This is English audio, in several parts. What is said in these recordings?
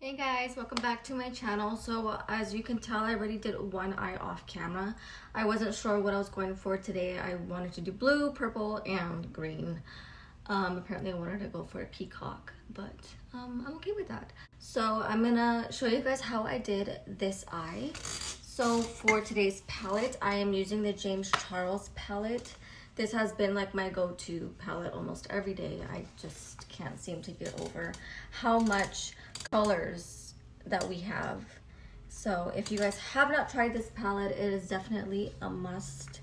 Hey guys, welcome back to my channel. So as you can tell, I already did one eye off camera. I wasn't sure what I was going for today. I wanted to do blue, purple, and green. Apparently I wanted to go for a peacock, but I'm okay with that. So I'm gonna show you guys how I did this eye. So for today's palette, I am using the James Charles palette. This has been like my go-to palette almost every day. I just can't seem to get over how much colors that we have. So if you guys have not tried this palette, it is definitely a must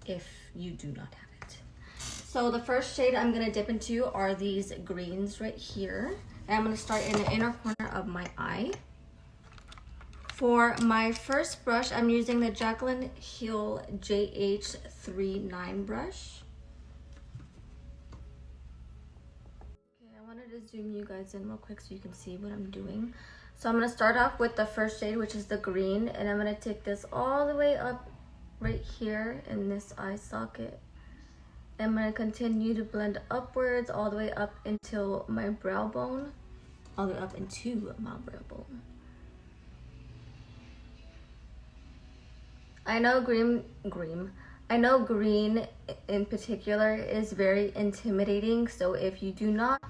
if you do not have it. So the first shade I'm gonna dip into are these greens right here. And I'm gonna start in the inner corner of my eye. For my first brush, I'm using the jaclynhill JH39 brush. Okay, I wanted to zoom you guys in real quick so you can see what I'm doing. So I'm going to start off with the first shade, which is the green, and I'm going to take this all the way up right here in this eye socket. I'm going to continue to blend upwards all the way up until my brow bone, all the way up into my brow bone. I know green in particular is very intimidating, so if you do not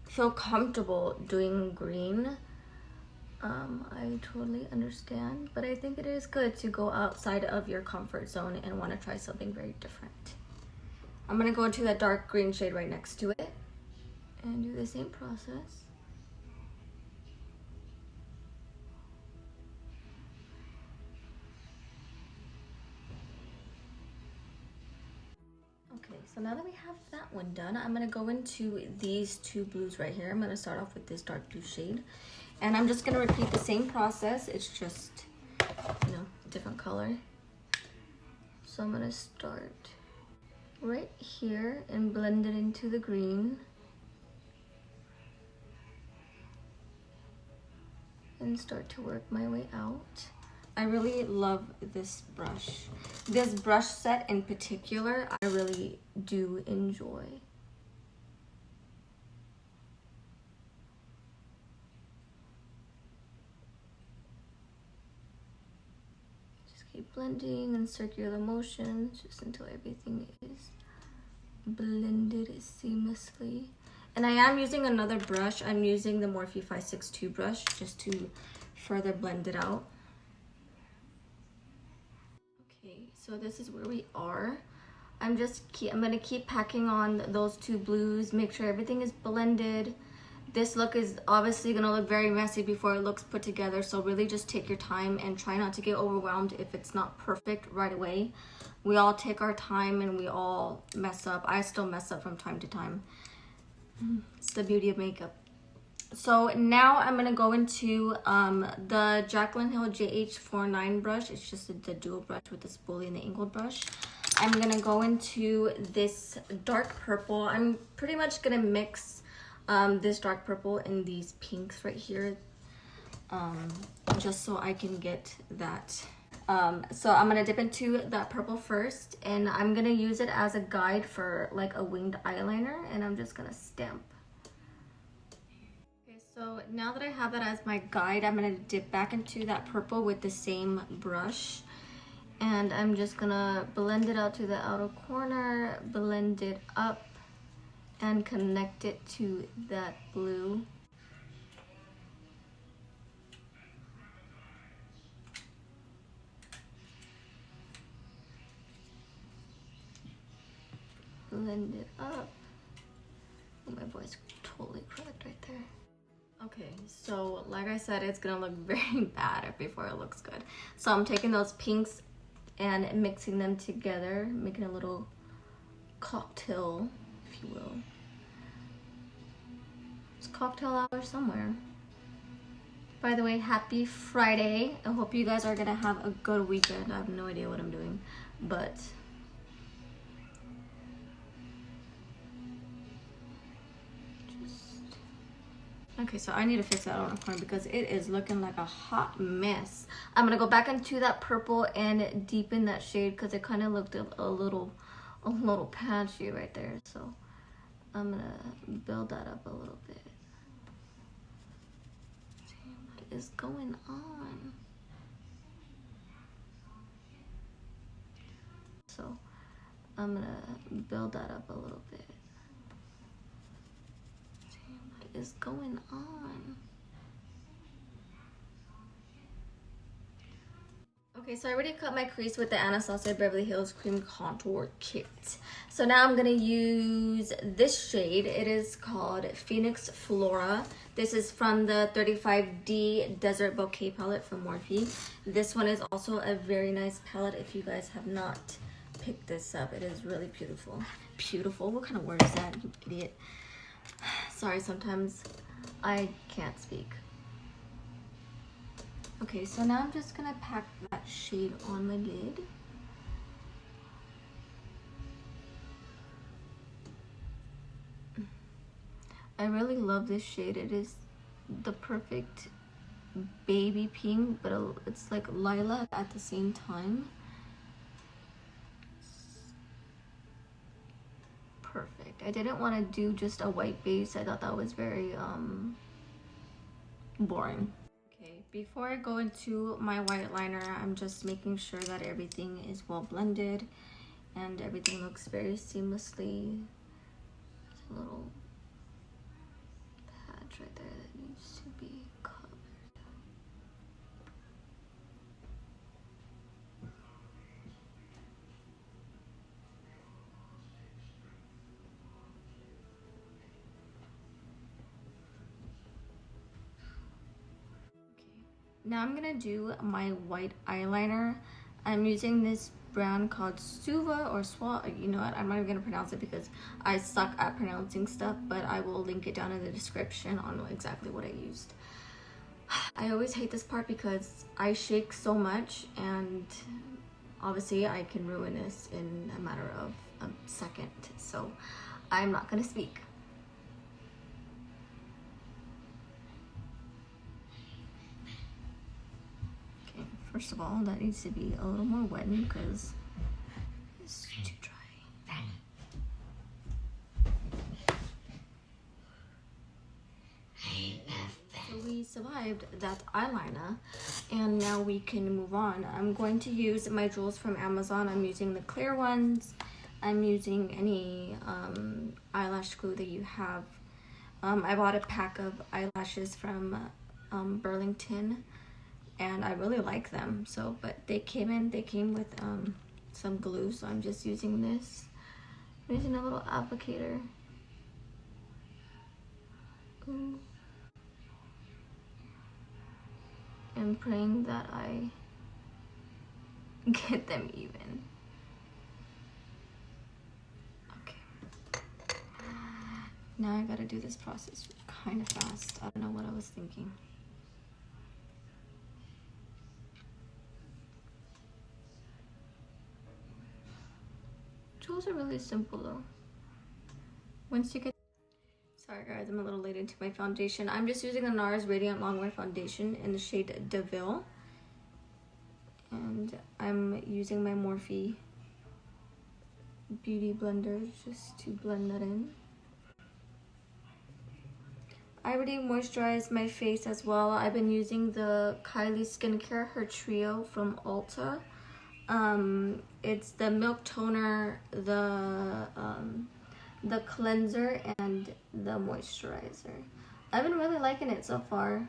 feel comfortable doing green, I totally understand, but I think it is good to go outside of your comfort zone and want to try something very different. I'm going to go into that dark green shade right next to it and do the same process. Okay, so now that we have that one done, I'm going to go into these two blues right here. I'm going to start off with this dark blue shade. And I'm just going to repeat the same process. It's just, you know, different color. So I'm going to start right here and blend it into the green. And start to work my way out. I really love this brush. This brush set in particular, I really do enjoy. Just keep blending in circular motions just until everything is blended seamlessly. And I am using another brush. I'm using the Morphe 562 brush just to further blend it out. So this is where we are. I'm gonna keep packing on those two blues, make sure everything is blended. This look is obviously gonna look very messy before it looks put together, so really just take your time and try not to get overwhelmed if it's not perfect right away. We all take our time and we all mess up. I still mess up from time to time. It's the beauty of makeup. So now I'm going to go into the jaclynhill JH49 brush. It's just the dual brush with the spoolie and the angled brush. I'm going to go into this dark purple. I'm pretty much going to mix this dark purple and these pinks right here, just so I can get that. So I'm going to dip into that purple first, and I'm going to use it as a guide for like a winged eyeliner, and I'm just going to stamp. So now that I have that as my guide, I'm going to dip back into that purple with the same brush. And I'm just going to blend it out to the outer corner, blend it up, and connect it to that blue. Blend it up. Oh, my voice totally cracked right there. Okay, so like I said, it's gonna look very bad before it looks good. So I'm taking those pinks and mixing them together, making a little cocktail, if you will. It's cocktail hour somewhere. By the way, happy Friday. I hope you guys are gonna have a good weekend. I have no idea what I'm doing, but okay, so I need to fix that on the corner because it is looking like a hot mess. I'm gonna go back into that purple and deepen that shade because it kind of looked a little patchy right there. So I'm gonna build that up a little bit. is going on? So I'm gonna build that up a little bit. What is going on? Okay, so I already cut my crease with the Anastasia Beverly Hills Cream Contour Kit. So now I'm gonna use this shade. It is called Phoenix Flora. This is from the 35D Desert Bouquet palette from Morphe. This one is also a very nice palette if you guys have not picked this up. It is really beautiful. Beautiful? What kind of word is that, you idiot? Sorry, sometimes I can't speak. Okay, so now I'm just gonna pack that shade on my lid. I really love this shade. It is the perfect baby pink, but it's like lilac at the same time. Perfect. I didn't want to do just a white base. I thought that was very boring. Okay, before I go into my white liner, I'm just making sure that everything is well blended and everything looks very seamlessly. There's a little patch right there that needs to be covered. Now I'm gonna do my white eyeliner. I'm using this brand called Suva or Swa. You know what? I'm not even gonna pronounce it because I suck at pronouncing stuff, but I will link it down in the description on exactly what I used. I always hate this part because I shake so much, and obviously I can ruin this in a matter of a second. So I'm not gonna speak. First of all, that needs to be a little more wet because it's too dry. So we survived that eyeliner, and now we can move on. I'm going to use my jewels from Amazon. I'm using the clear ones. I'm using any eyelash glue that you have. I bought a pack of eyelashes from Burlington, and I really like them. So, but they came with some glue, so I'm just using this. I'm using a little applicator. Ooh. And praying that I get them even. Okay. Now I gotta do this process kind of fast. I don't know what I was thinking. Jewels are really simple though. Once you get... Sorry guys, I'm a little late into my foundation. I'm just using the Nars Radiant Longwear Foundation in the shade DeVille. And I'm using my Morphe Beauty Blender just to blend that in. I already moisturized my face as well. I've been using the Kylie Skincare, her trio from Ulta. It's the milk toner, the cleanser, and the moisturizer. I've been really liking it so far.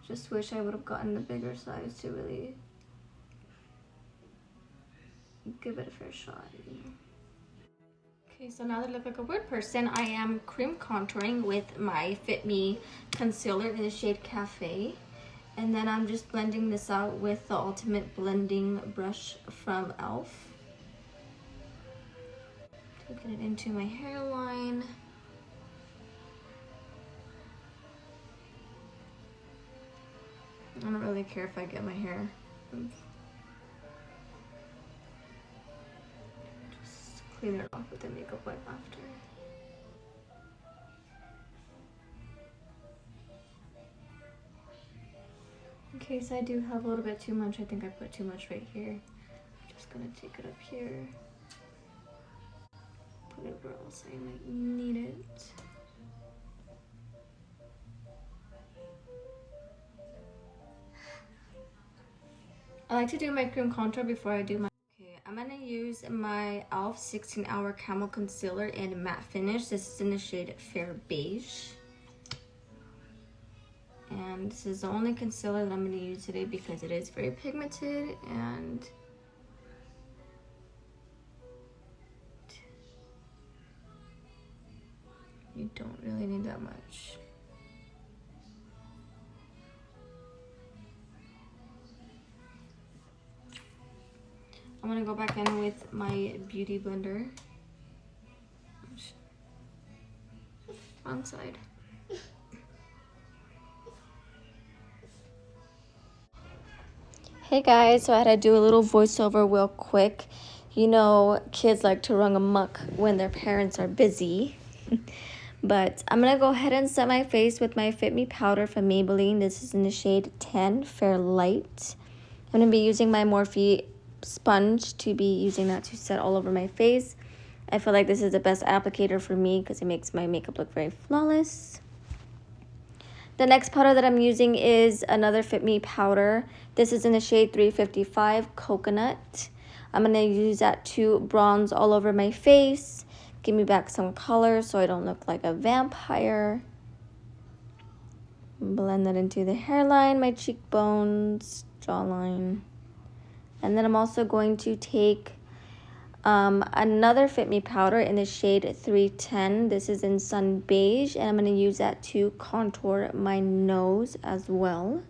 Just wish I would have gotten the bigger size to really give it a fair shot, you know. Okay, so now that I look like a weird person, I am cream contouring with my Fit Me concealer in the shade Cafe. And then I'm just blending this out with the Ultimate Blending Brush from e.l.f. Taking it into my hairline. I don't really care if I get my hair. Just clean it off with a makeup wipe after. In case I do have a little bit too much, I think I put too much right here. I'm just gonna take it up here. Put it where else I might need it. I like to do my cream contour before I do my... Okay, I'm gonna use my e.l.f. 16-hour Camo Concealer in Matte Finish. This is in the shade Fair Beige. And this is the only concealer that I'm gonna use today because it is very pigmented and you don't really need that much. I'm gonna go back in with my beauty blender. Wrong side. Hey guys, so I had to do a little voiceover real quick. You know, kids like to run amok when their parents are busy. But I'm gonna go ahead and set my face with my Fit Me powder from Maybelline. This is in the shade 10, Fair Light. I'm gonna be using my Morphe sponge to be using that to set all over my face. I feel like this is the best applicator for me because it makes my makeup look very flawless. The next powder that I'm using is another Fit Me powder. This is in the shade 355 Coconut. I'm gonna use that to bronze all over my face, give me back some color so I don't look like a vampire. Blend that into the hairline, my cheekbones, jawline. And then I'm also going to take another Fit Me powder in the shade 310. This is in Sun Beige, and I'm going to use that to contour my nose as well.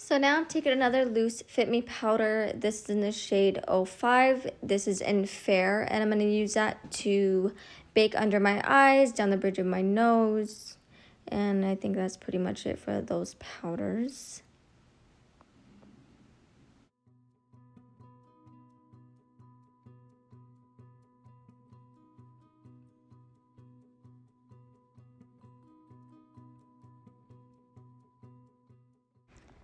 So now I'm taking another loose Fit Me powder. This is in the shade 05. This is in Fair, and I'm going to use that to bake under my eyes, down the bridge of my nose. And I think that's pretty much it for those powders.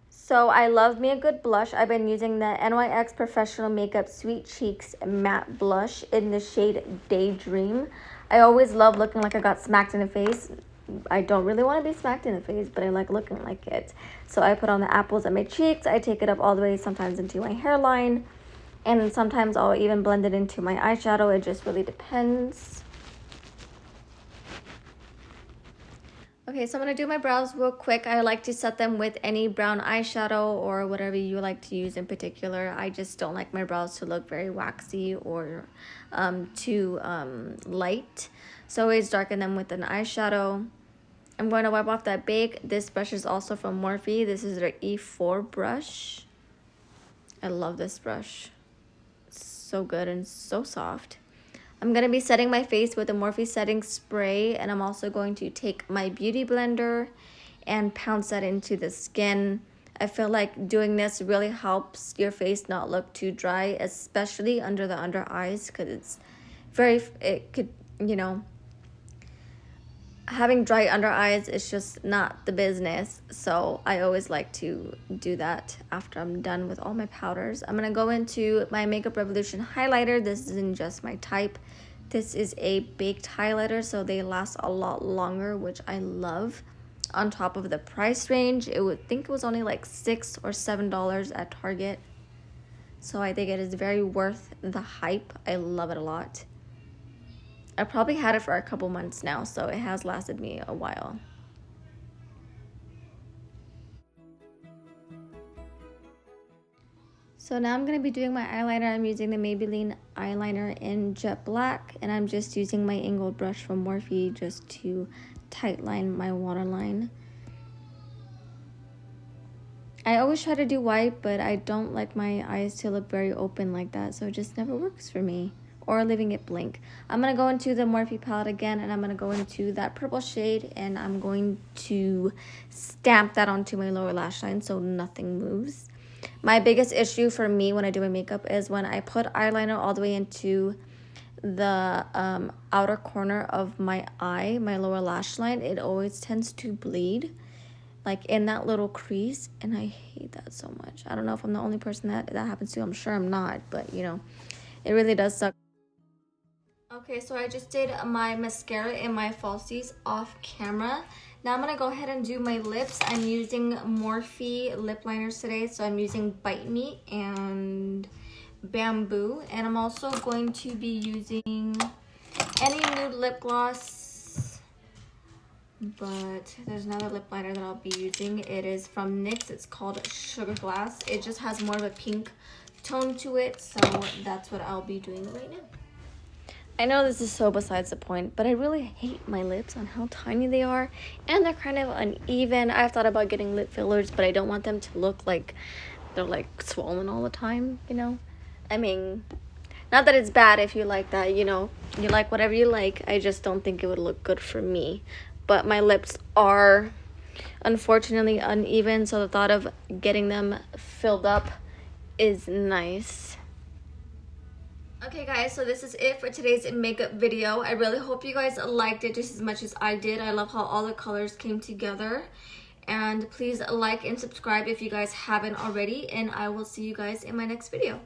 So I love me a good blush. I've been using the NYX Professional Makeup Sweet Cheeks Matte Blush in the shade Daydream. I always love looking like I got smacked in the face. I don't really want to be smacked in the face, but I like looking like it. So I put on the apples of my cheeks. I take it up all the way sometimes into my hairline. And sometimes I'll even blend it into my eyeshadow. It just really depends. Okay, so I'm going to do my brows real quick. I like to set them with any brown eyeshadow or whatever you like to use in particular. I just don't like my brows to look very waxy or too light. So I always darken them with an eyeshadow. I'm going to wipe off that bake. This brush is also from Morphe. This is their E4 brush. I love this brush. It's so good and so soft. I'm going to be setting my face with a Morphe setting spray, and I'm also going to take my beauty blender and pounce that into the skin. I feel like doing this really helps your face not look too dry, especially under the under eyes, because it could, you know, having dry under eyes is just not the business. So I always like to do that after I'm done with all my powders. I'm going to go into my Makeup Revolution highlighter. This isn't just my type. This is a baked highlighter, so they last a lot longer, which I love. On top of the price range, I would think it was only like $6 or $7 at Target. So I think it is very worth the hype. I love it a lot. I probably had it for a couple months now, so it has lasted me a while. So now I'm going to be doing my eyeliner. I'm using the Maybelline eyeliner in Jet Black, and I'm just using my angled brush from Morphe just to tightline my waterline. I always try to do white, but I don't like my eyes to look very open like that, so it just never works for me. Or leaving it blank. I'm going to go into the Morphe palette again, and I'm going to go into that purple shade, and I'm going to stamp that onto my lower lash line so nothing moves. My biggest issue for me when I do my makeup is when I put eyeliner all the way into the outer corner of my eye, my lower lash line, it always tends to bleed. like in that little crease, and I hate that so much. I don't know if I'm the only person that happens to. I'm sure I'm not, but you know, it really does suck. Okay, so I just did my mascara and my falsies off camera. Now I'm gonna go ahead and do my lips. I'm using Morphe lip liners today, so I'm using Bite Me and Bamboo, and I'm also going to be using any nude lip gloss, but there's another lip liner that I'll be using. It is from NYX. It's called Sugar Glass. It just has more of a pink tone to it, so that's what I'll be doing right now. I know this is so besides the point, but I really hate my lips on how tiny they are, and they're kind of uneven. I've thought about getting lip fillers, but I don't want them to look like they're like swollen all the time, you know? I mean, not that it's bad if you like that, you know, you like whatever you like. I just don't think it would look good for me. But my lips are unfortunately uneven, so the thought of getting them filled up is nice. Okay guys, so this is it for today's makeup video. I really hope you guys liked it just as much as I did. I love how all the colors came together. And please like and subscribe if you guys haven't already, and I will see you guys in my next video.